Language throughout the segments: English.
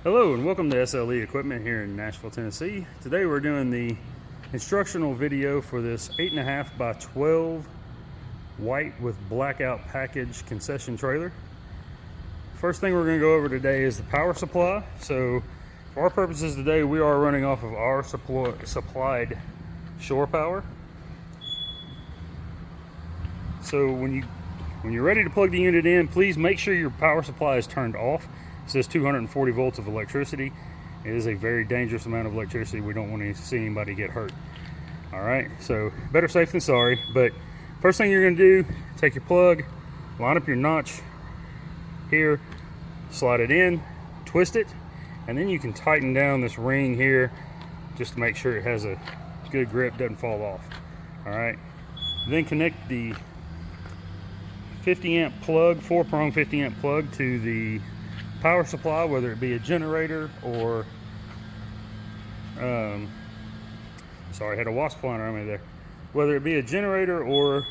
Hello and welcome to SLE Equipment here in Nashville, Tennessee. Today we're doing the instructional video for this 8.5 by 12 white with blackout package concession trailer. First thing we're going to go over today is the power supply. So for our purposes today, we are running off of our supplied shore power. So when you're ready to plug the unit in, please make sure your power supply is turned off. It says 240 volts of electricity. It is a very dangerous amount of electricity. We don't want to see anybody get hurt. All right, so better safe than sorry. But first thing you're going to do, take your plug, line up your notch here, slide it in, twist it, and then you can tighten down this ring here just to make sure it has a good grip, doesn't fall off. All right, then connect the 50 amp plug, 4-prong 50 amp plug to the power supply, whether it be a generator or sorry, I had a wasp flying around me there. Whether it be a generator or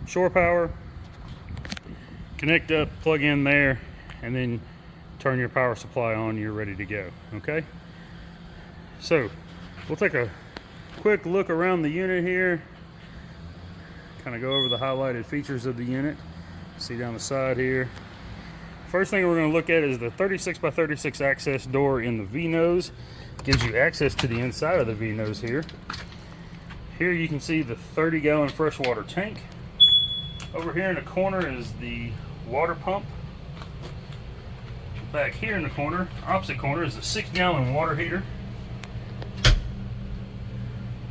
shore power, connect up, plug in there, and then turn your power supply on. You're ready to go. Okay, so we'll take a quick look around the unit here, kind of go over the highlighted features of the unit. See down the side here. First thing we're going to look at is the 36 by 36 access door in the V-nose. Gives you access to the inside of the V-nose here. Here you can see the 30-gallon freshwater tank. Over here in the corner is the water pump. Back here in the corner, opposite corner, is the 6-gallon water heater.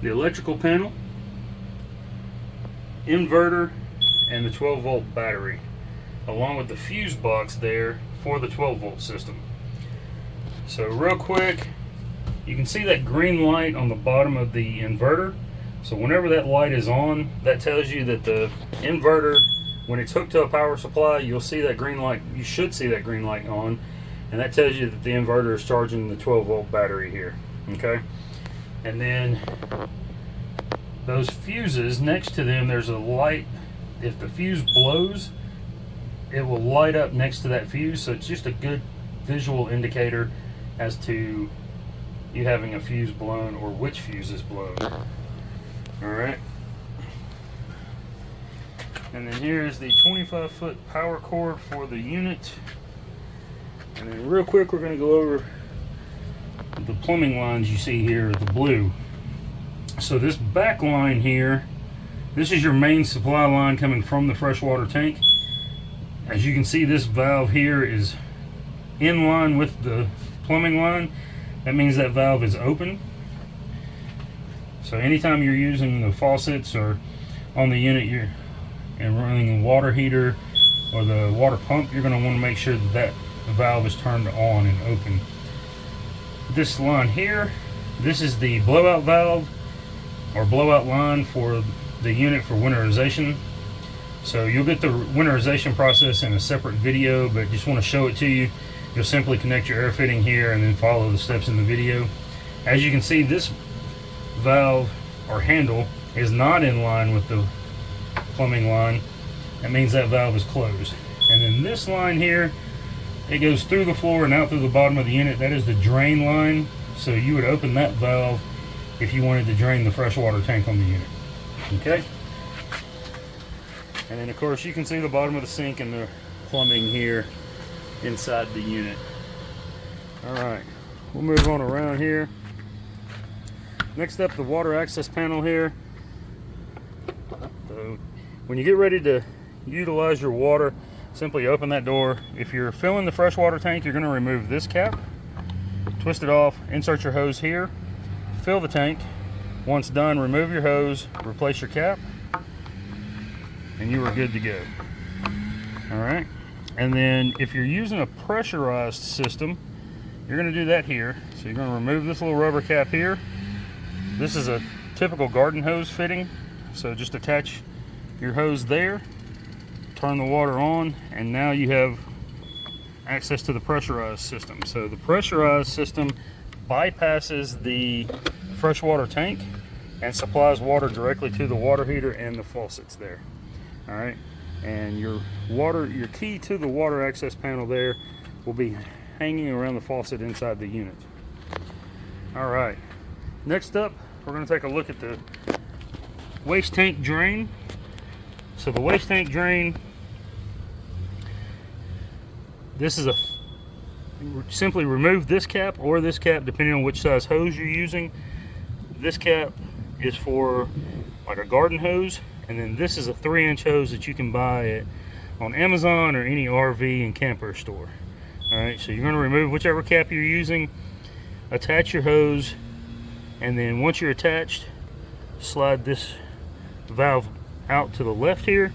The electrical panel, inverter, and the 12-volt battery, along with the fuse box there for the 12-volt system. So real quick, you can see that green light on the bottom of the inverter. So whenever that light is on, that tells you that the inverter, when it's hooked to a power supply, you'll see that green light. You should see that green light on, and that tells you that the inverter is charging the 12-volt battery here. Okay, and then those fuses next to them, there's a light. If the fuse blows, it will light up next to that fuse, so it's just a good visual indicator as to you having a fuse blown or which fuse is blown. Alright, and then here's the 25-foot power cord for the unit. And then real quick, we're going to go over the plumbing lines you see here, the blue. So this back line here, this is your main supply line coming from the freshwater tank. As you can see, this valve here is in line with the plumbing line. That means that valve is open. So anytime you're using the faucets or on the unit and running a water heater or the water pump, you're going to want to make sure that the valve is turned on and open. This line here, this is the blowout valve or blowout line for the unit for winterization. So you'll get the winterization process in a separate video, but just want to show it to you. You'll simply connect your air fitting here and then follow the steps in the video. As you can see, this valve or handle is not in line with the plumbing line. That means that valve is closed. And then this line here, it goes through the floor and out through the bottom of the unit. That is the drain line. So you would open that valve if you wanted to drain the freshwater tank on the unit. Okay. And then of course you can see the bottom of the sink and the plumbing here inside the unit. Alright, we'll move on around here. Next up, the water access panel here. So when you get ready to utilize your water, simply open that door. If you're filling the freshwater tank, you're going to remove this cap, twist it off, insert your hose here, fill the tank. Once done, remove your hose, replace your cap, and you are good to go. All right, and then if you're using a pressurized system, you're going to do that here. So you're going to remove this little rubber cap here. This is a typical garden hose fitting, so just attach your hose there, turn the water on, and now you have access to the pressurized system. So the pressurized system bypasses the freshwater tank and supplies water directly to the water heater and the faucets there. All right, and your key to the water access panel there will be hanging around the faucet inside the unit. All right, next up, we're going to take a look at the waste tank drain. So the waste tank drain, this is simply remove this cap or this cap depending on which size hose you're using. This cap is for like a garden hose, and then this is a 3-inch hose that you can buy on Amazon or any RV and camper store. All right, so you're going to remove whichever cap you're using, attach your hose, and then once you're attached, slide this valve out to the left here.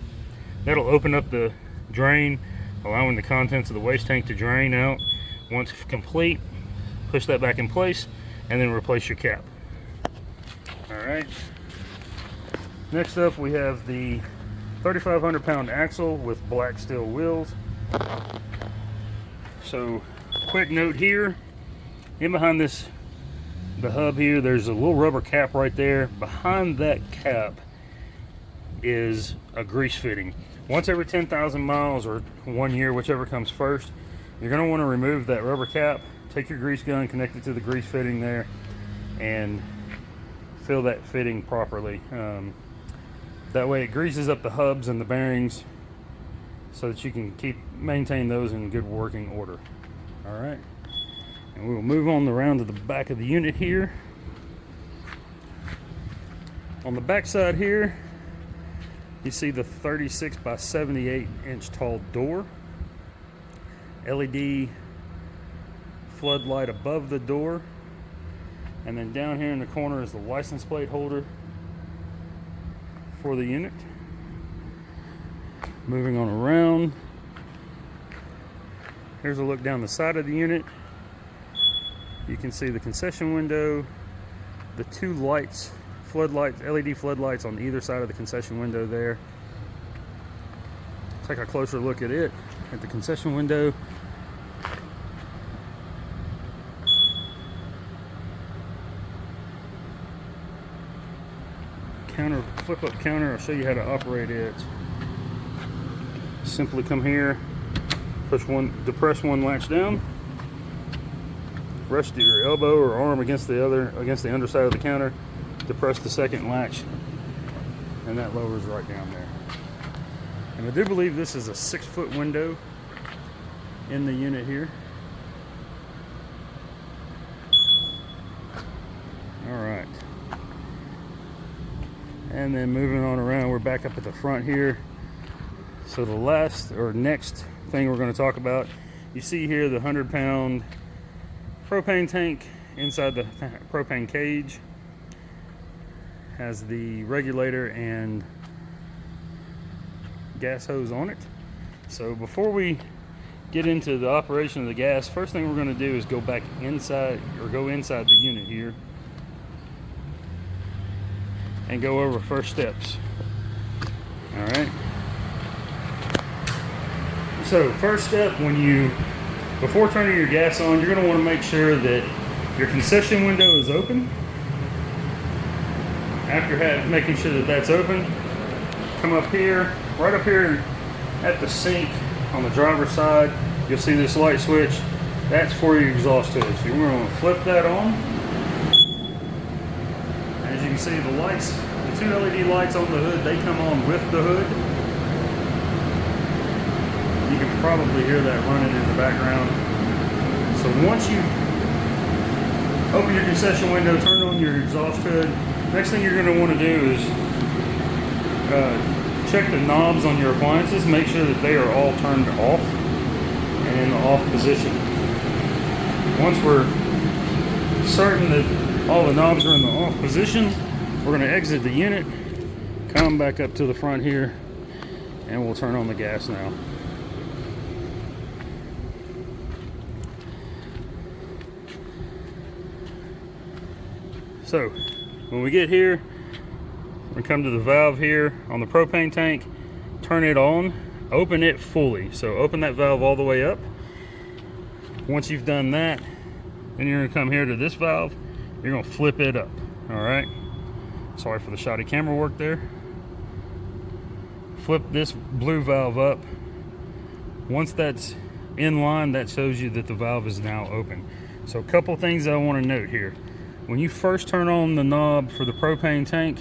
That'll open up the drain, allowing the contents of the waste tank to drain out. Once complete, push that back in place and then replace your cap. All right, next up we have the 3,500 pound axle with black steel wheels. So quick note here, in behind this, the hub here, there's a little rubber cap right there. Behind that cap is a grease fitting. Once every 10,000 miles or 1 year, whichever comes first, you're going to want to remove that rubber cap, take your grease gun, connect it to the grease fitting there, and fill that fitting properly. That way it greases up the hubs and the bearings so that you can maintain those in good working order. All right, and we will move on around to the back of the unit here. On the back side here, you see the 36 by 78 inch tall door, LED floodlight above the door, and then down here in the corner is the license plate holder for the unit. Moving on around, here's a look down the side of the unit. You can see the concession window, the 2 lights, floodlights, LED floodlights on either side of the concession window there. Take a closer look at it, at the concession window. Counter, flip up counter, I'll show you how to operate it. Simply come here, depress one latch down, rest your elbow or arm against the underside of the counter, depress the second latch, and that lowers right down there. And I do believe this is a 6-foot window in the unit here. All right. And then moving on around, we're back up at the front here. So the last or next thing we're going to talk about, you see here the 100-pound propane tank inside the propane cage. Has the regulator and gas hose on it. So before we get into the operation of the gas, first thing we're going to do is go back inside, or go inside the unit here and go over first steps. All right. So first step, before turning your gas on, you're going to want to make sure that your concession window is open. After making sure that that's open, come up here, right up here at the sink on the driver's side, you'll see this light switch. That's for your exhaust hood. So you're going to flip that on. As you can see, the lights, the 2 LED lights on the hood, they come on with the hood. You can probably hear that running in the background. So once you open your concession window, turn on your exhaust hood, next thing you're going to want to do is check the knobs on your appliances, make sure that they are all turned off and in the off position. Once we're certain that all the knobs are in the off position, we're going to exit the unit, come back up to the front here, and we'll turn on the gas now. So when we get here, we come to the valve here on the propane tank, turn it on, open it fully. So open that valve all the way up. Once you've done that, then you're going to come here to this valve, you're going to flip it up. All right, sorry for the shoddy camera work there. Flip this blue valve up. Once that's in line, that shows you that the valve is now open. So a couple things I want to note here. When you first turn on the knob for the propane tank,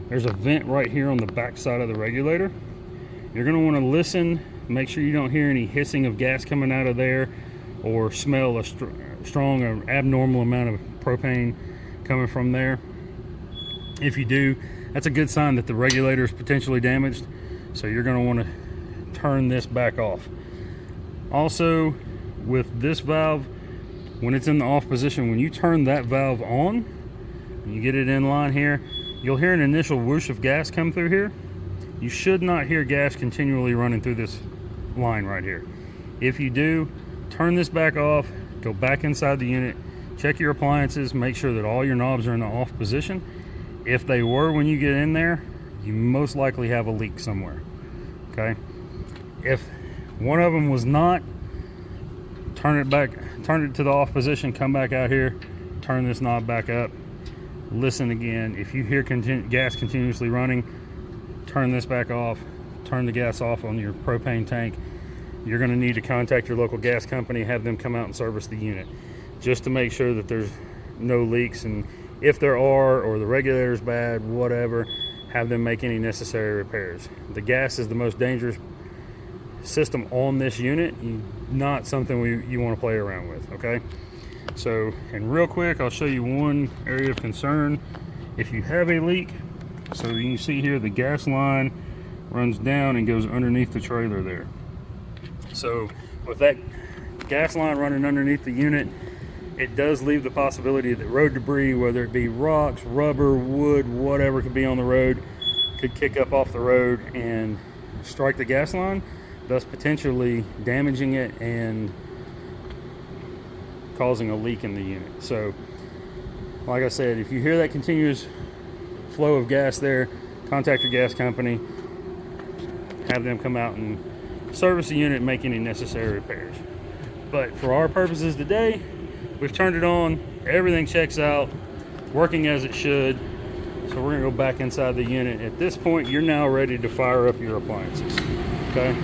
there's a vent right here on the back side of the regulator. You're going to want to listen, make sure you don't hear any hissing of gas coming out of there or smell a strong or abnormal amount of propane coming from there. If you do, that's a good sign that the regulator is potentially damaged. So you're going to want to turn this back off. Also, with this valve, when it's in the off position, when you turn that valve on, and you get it in line here, you'll hear an initial whoosh of gas come through here. You should not hear gas continually running through this line right here. If you do, turn this back off, go back inside the unit, check your appliances, make sure that all your knobs are in the off position. If they were when you get in there, you most likely have a leak somewhere, okay? If one of them was not, turn it to the off position, come back out here, turn this knob back up, listen again. If you hear gas continuously running, turn this back off, turn the gas off on your propane tank. You're going to need to contact your local gas company, have them come out and service the unit just to make sure that there's no leaks, and if there are, or the regulator's bad, whatever, have them make any necessary repairs. The gas is the most dangerous system on this unit, not something you want to play around with, okay? So, and real quick, I'll show you one area of concern. If you have a leak, so you can see here the gas line runs down and goes underneath the trailer there. So with that gas line running underneath the unit, it does leave the possibility that road debris, whether it be rocks, rubber, wood, whatever could be on the road, could kick up off the road and strike the gas line, thus potentially damaging it and causing a leak in the unit. So like I said, if you hear that continuous flow of gas there, contact your gas company, have them come out and service the unit and make any necessary repairs. But for our purposes today, we've turned it on, everything checks out, working as it should. So we're gonna go back inside the unit. At this point, you're now ready to fire up your appliances, okay?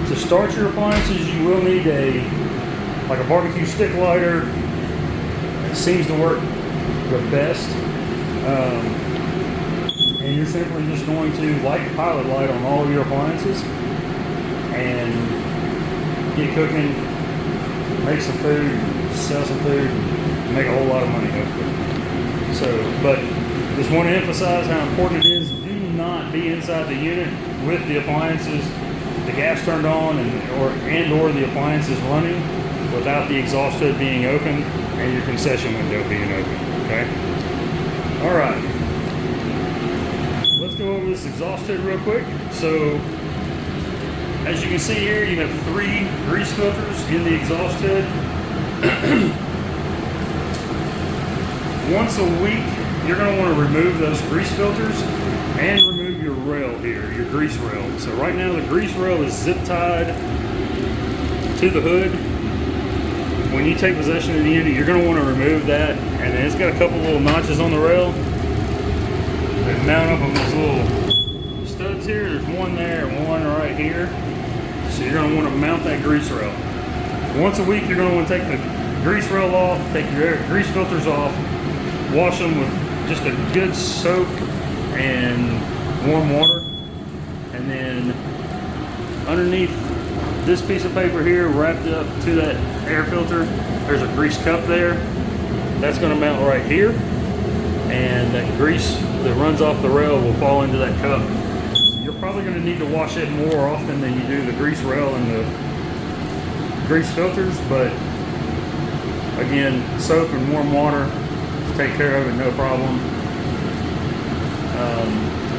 To start your appliances, you will need like a barbecue stick lighter. It seems to work the best. And you're simply just going to light the pilot light on all of your appliances and get cooking, make some food, sell some food, and make a whole lot of money hopefully. So, but just want to emphasize how important it is. Do not be inside the unit with the appliances, the gas turned on and or the appliances running without the exhaust hood being open and your concession window being open, okay? All right, let's go over this exhaust hood real quick. So, as you can see here, you have 3 grease filters in the exhaust hood. Once a week, you're going to want to remove those grease filters and remove your rail here, your grease rail. So right now the grease rail is zip tied to the hood. When you take possession of the unit, you're going to want to remove that, and then it's got a couple little notches on the rail that mount up on these little studs here. There's one there and one right here. So you're going to want to mount that grease rail. Once a week, you're going to want to take the grease rail off, take your grease filters off, wash them with just a good soap and warm water, and then underneath this piece of paper here, wrapped up to that air filter, there's a grease cup there. That's going to mount right here, and that grease that runs off the rail will fall into that cup. So you're probably going to need to wash it more often than you do the grease rail and the grease filters, but again, soap and warm water take care of it, no problem.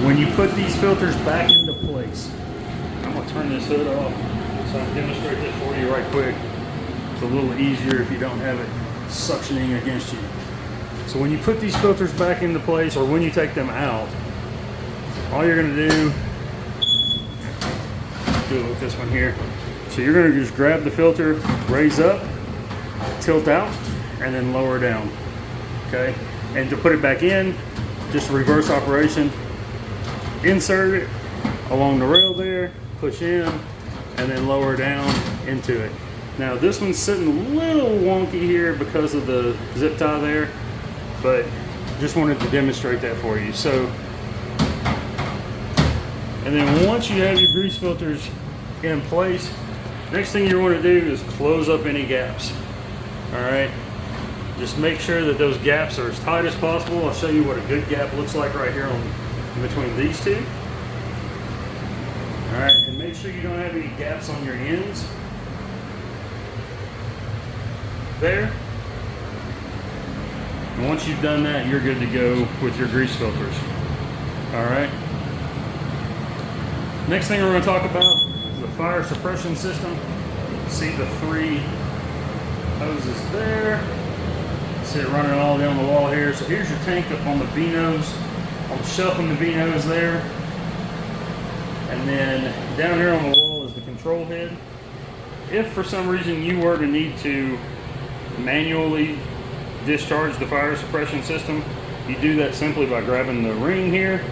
When you put these filters back into place, I'm going to turn this hood off so I can demonstrate this for you right quick. It's a little easier if you don't have it suctioning against you. So when you put these filters back into place, or when you take them out, all you're going to do it with this one here. So you're going to just grab the filter, raise up, tilt out, and then lower down. Okay, and to put it back in, just reverse operation. Insert it along the rail there, push in, and then lower down into it. Now this one's sitting a little wonky here because of the zip tie there, but just wanted to demonstrate that for you. So, and then once you have your grease filters in place, next thing you want to do is close up any gaps. All right, just make sure that those gaps are as tight as possible. I'll show you what a good gap looks like right here in between these two. All right, and make sure you don't have any gaps on your ends there. And once you've done that, you're good to go with your grease filters. All right. Next thing we're going to talk about is the fire suppression system. See the 3 hoses there. See it running all down the wall here. So here's your tank up on the V-nose, on the shelf in the V-nose there. And then down here on the wall is the control head. If for some reason you were to need to manually discharge the fire suppression system, you do that simply by grabbing the ring here,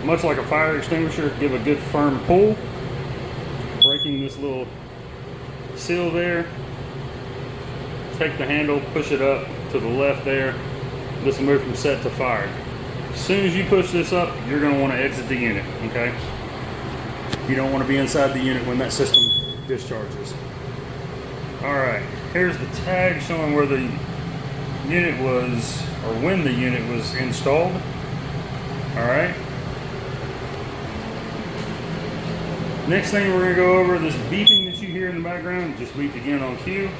much like a fire extinguisher. Give a good firm pull, breaking this little seal there. Take the handle, push it up to the left there. This will move from set to fired. As soon as you push this up, you're going to want to exit the unit, okay? You don't want to be inside the unit when that system discharges. Alright, here's the tag showing where the unit was, or when the unit was installed. Alright. Next thing we're going to go over, this beeping that you hear in the background, just beeped again on cue.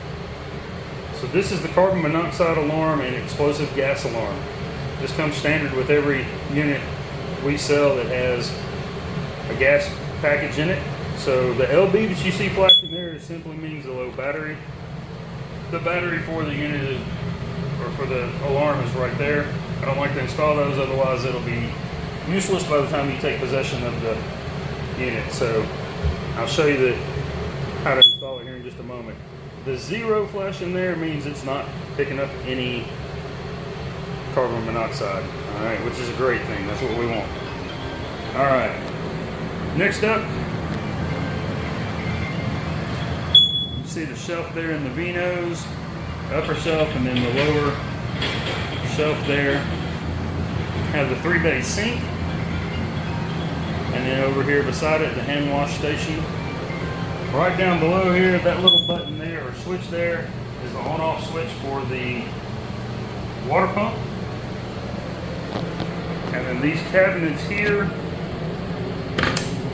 So this is the carbon monoxide alarm and explosive gas alarm. This comes standard with every unit we sell that has a gas package in it. So the LB that you see flashing there simply means the low battery. The battery for the unit is, or for the alarm, is right there. I don't like to install those, otherwise it'll be useless by the time you take possession of the unit. So I'll show you how to install it here in just a moment. The 0 flash in there means it's not picking up any carbon monoxide, all right, which is a great thing. That's what we want. All right, next up, you see the shelf there in the V-nose, upper shelf, and then the lower shelf there. Have the 3-bay sink, and then over here beside it, the hand wash station. Right down below here, that little button there, or switch there, is the on-off switch for the water pump. And then these cabinets here,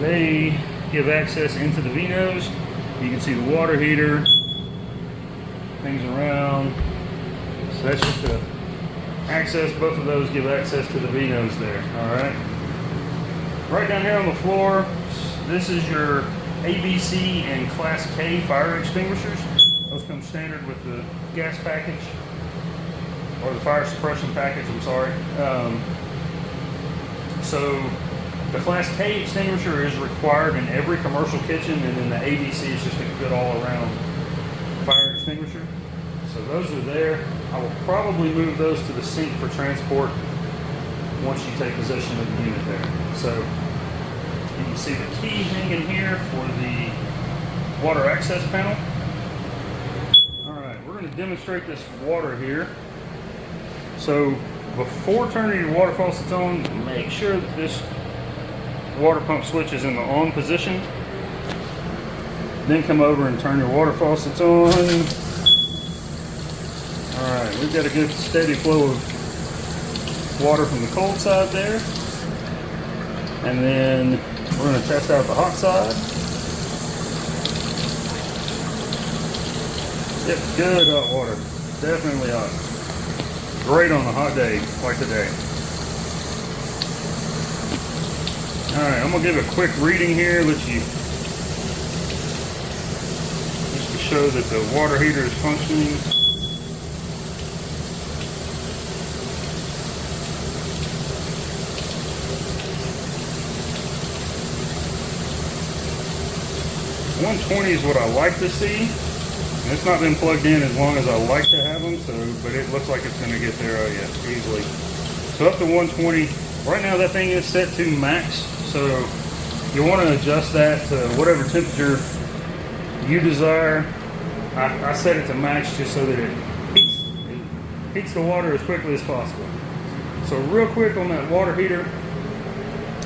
they give access into the V-nose. You can see the water heater, things around. So that's just the access. Both of those give access to the V-nose there, all right? Right down here on the floor, this is your ABC and Class K fire extinguishers. Those come standard with the gas package, or the fire suppression package, I'm sorry. So the Class K extinguisher is required in every commercial kitchen, and then the ABC is just a good all-around fire extinguisher. So those are there. I will probably move those to the sink for transport once you take possession of the unit there. So you can see the key hanging here for the water access panel. Alright, we're going to demonstrate this water here. So before turning your water faucets on, make sure that this water pump switch is in the on position. Then come over and turn your water faucets on. Alright, we've got a good steady flow of water from the cold side there. And then we're going to test out the hot side. Yep, good hot water. Definitely hot. Great on a hot day like today. Alright, I'm going to give a quick reading here, just to show that the water heater is functioning. .120 is what I like to see. And it's not been plugged in as long as I like to have them, but it looks like it's going to get there, oh yeah, easily. So up to 120. Right now that thing is set to max, so you want to adjust that to whatever temperature you desire. I set it to max just so that it heats the water as quickly as possible. So real quick on that water heater,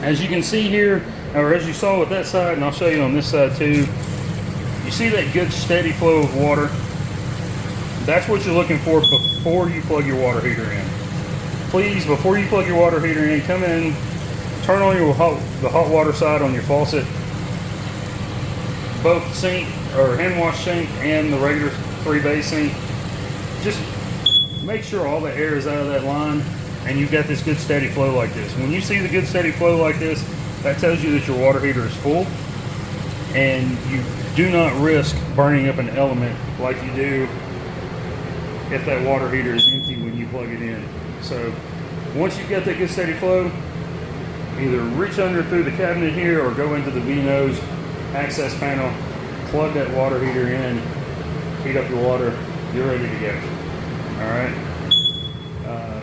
as you can see here, or as you saw with that side, and I'll show you on this side too, you see that good steady flow of water? That's what you're looking for before you plug your water heater in. Please, before you plug your water heater in, come in, turn on the hot water side on your faucet, both sink or hand wash sink and the regular 3-bay sink. Just make sure all the air is out of that line and you've got this good steady flow like this. When you see the good steady flow like this, that tells you that your water heater is full and you do not risk burning up an element like you do if that water heater is empty when you plug it in. So once you've got that good steady flow, either reach under through the cabinet here or go into the V-nose access panel, plug that water heater in, heat up your water, you're ready to go. All right.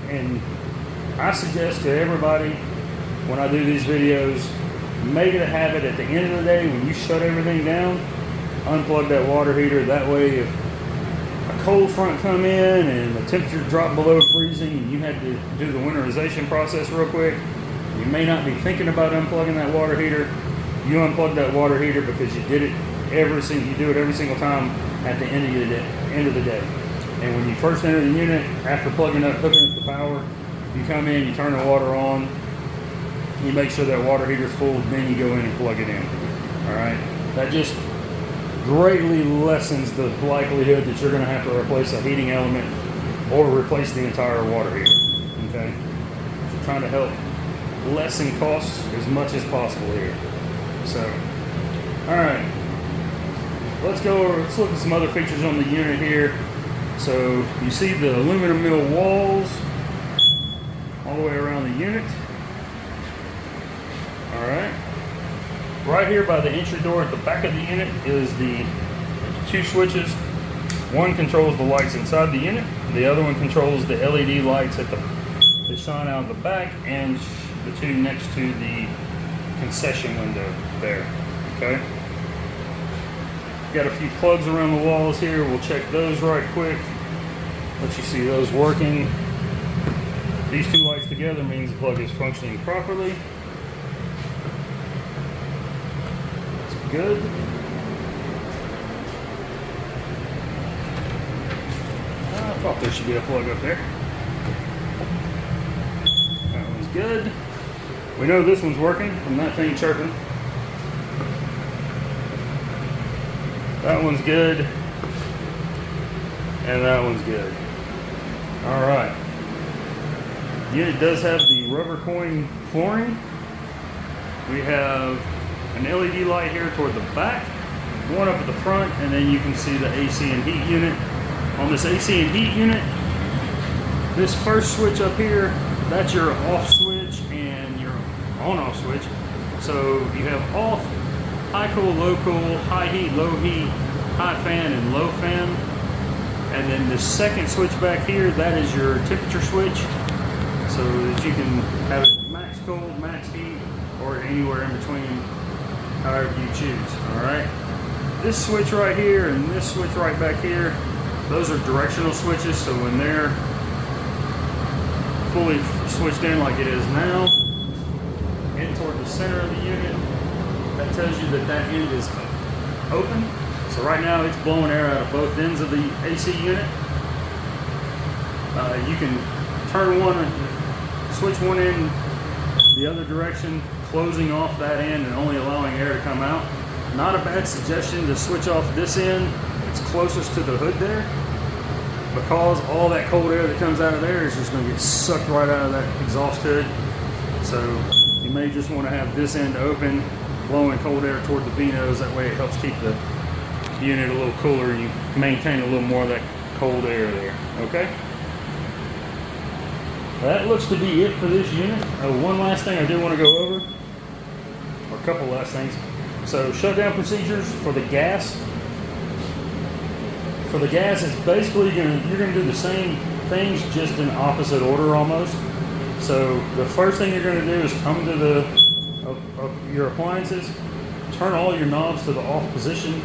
And I suggest to everybody when I do these videos, make it a habit at the end of the day when you shut everything down, unplug that water heater. That way if a cold front come in and the temperature dropped below freezing and you had to do the winterization process real quick, you may not be thinking about unplugging that water heater. You unplug that water heater because you did it every single time at the end of the day. And when you first enter the unit, after hooking up the power, you come in, you turn the water on, you make sure that water heater's full, then you go in and plug it in. All right, that just greatly lessens the likelihood that you're going to have to replace a heating element or replace the entire water heater. Okay, so trying to help lessen costs as much as possible here. So, all right, let's look at some other features on the unit here. So you see the aluminum mill walls all the way around the unit. All right. Right here by the entry door at the back of the unit is the 2 switches. One controls the lights inside the unit. The other one controls the LED lights that shine out the back, and the 2 next to the concession window there. Okay. Got a few plugs around the walls here. We'll check those right quick. Let you see those working. These 2 lights together means the plug is functioning properly. That's good. I thought there should be a plug up there. That one's good. We know this one's working from that thing chirping. That one's good. And that one's good. All right. The unit does have the rubber coin flooring. We have an LED light here toward the back, one up at the front, and then you can see the AC and heat unit. On this AC and heat unit, this first switch up here, that's your off switch and your on-off switch. So you have off, high cool, low cool, high heat, low heat, high fan, and low fan. And then the second switch back here, that is your temperature switch, so that you can have it max cold, max heat, or anywhere in between, however you choose. All right. This switch right here and this switch right back here, those are directional switches. So when they're fully switched in like it is now, in toward the center of the unit, that tells you that that end is open. So right now it's blowing air out of both ends of the AC unit. You can turn one, switch one end the other direction, closing off that end and only allowing air to come out. Not a bad suggestion to switch off this end. It's closest to the hood there, because all that cold air that comes out of there is just going to get sucked right out of that exhaust hood. So you may just want to have this end open, blowing cold air toward the V-nose. That way it helps keep the unit a little cooler. You maintain a little more of that cold air there. Okay. That looks to be it for this unit. One last thing I do want to go over, or a couple last things. So shutdown procedures for the gas. For the gas, it's basically you're going to do the same things, just in opposite order almost. So the first thing you're going to do is come to your appliances, turn all your knobs to the off position,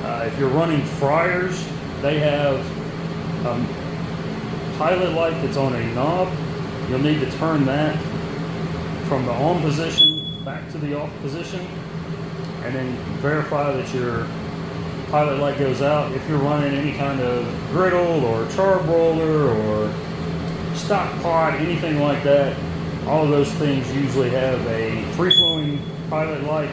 If you're running fryers, they have a pilot light that's on a knob. You'll need to turn that from the on position back to the off position, and then verify that your pilot light goes out. If you're running any kind of griddle or charbroiler or stock pot, anything like that, all of those things usually have a free-flowing pilot light,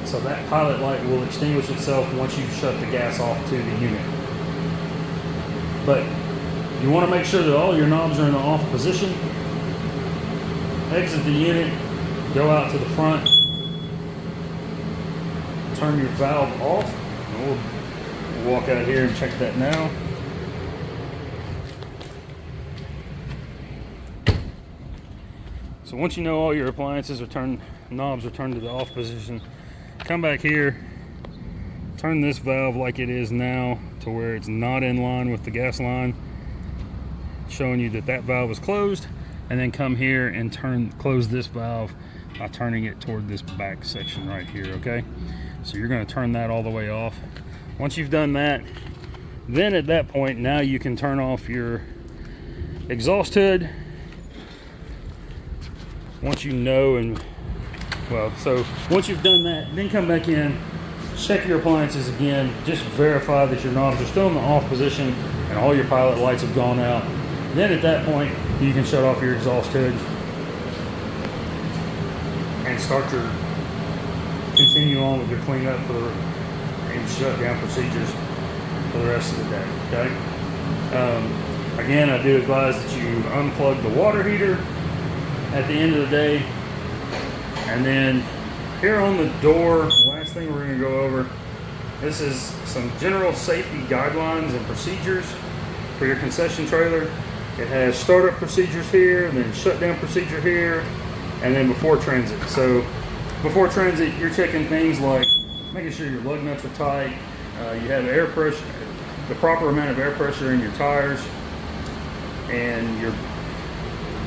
so that pilot light will extinguish itself once you shut the gas off to the unit. But you want to make sure that all your knobs are in the off position. Exit the unit, go out to the front, turn your valve off. We'll walk out here and check that now. So once you know all your appliances are turned, knobs are turned to the off position, come back here, turn this valve like it is now to where it's not in line with the gas line, showing you that that valve is closed, and then come here and close this valve by turning it toward this back section right here, okay? So you're going to turn that all the way off. Once you've done that, then at that point, now you can turn off your exhaust hood. Once you know, and well, so once you've done that, then come back in, check your appliances again, just verify that your knobs are still in the off position and all your pilot lights have gone out. Then at that point, you can shut off your exhaust hood and continue on with your cleanup and shutdown procedures for the rest of the day, okay? Again, I do advise that you unplug the water heater at the end of the day. And then here on the door, the last thing we're going to go over, this is some general safety guidelines and procedures for your concession trailer. It has startup procedures here, and then shutdown procedure here, and then before transit. So before transit, you're checking things like making sure your lug nuts are tight, you have air pressure, the proper amount of air pressure in your tires, and your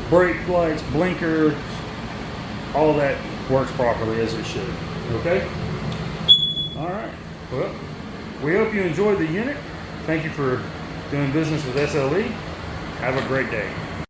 brake lights, blinkers, all that works properly as it should. Okay? All right. Well, we hope you enjoyed the unit. Thank you for doing business with SLE. Have a great day.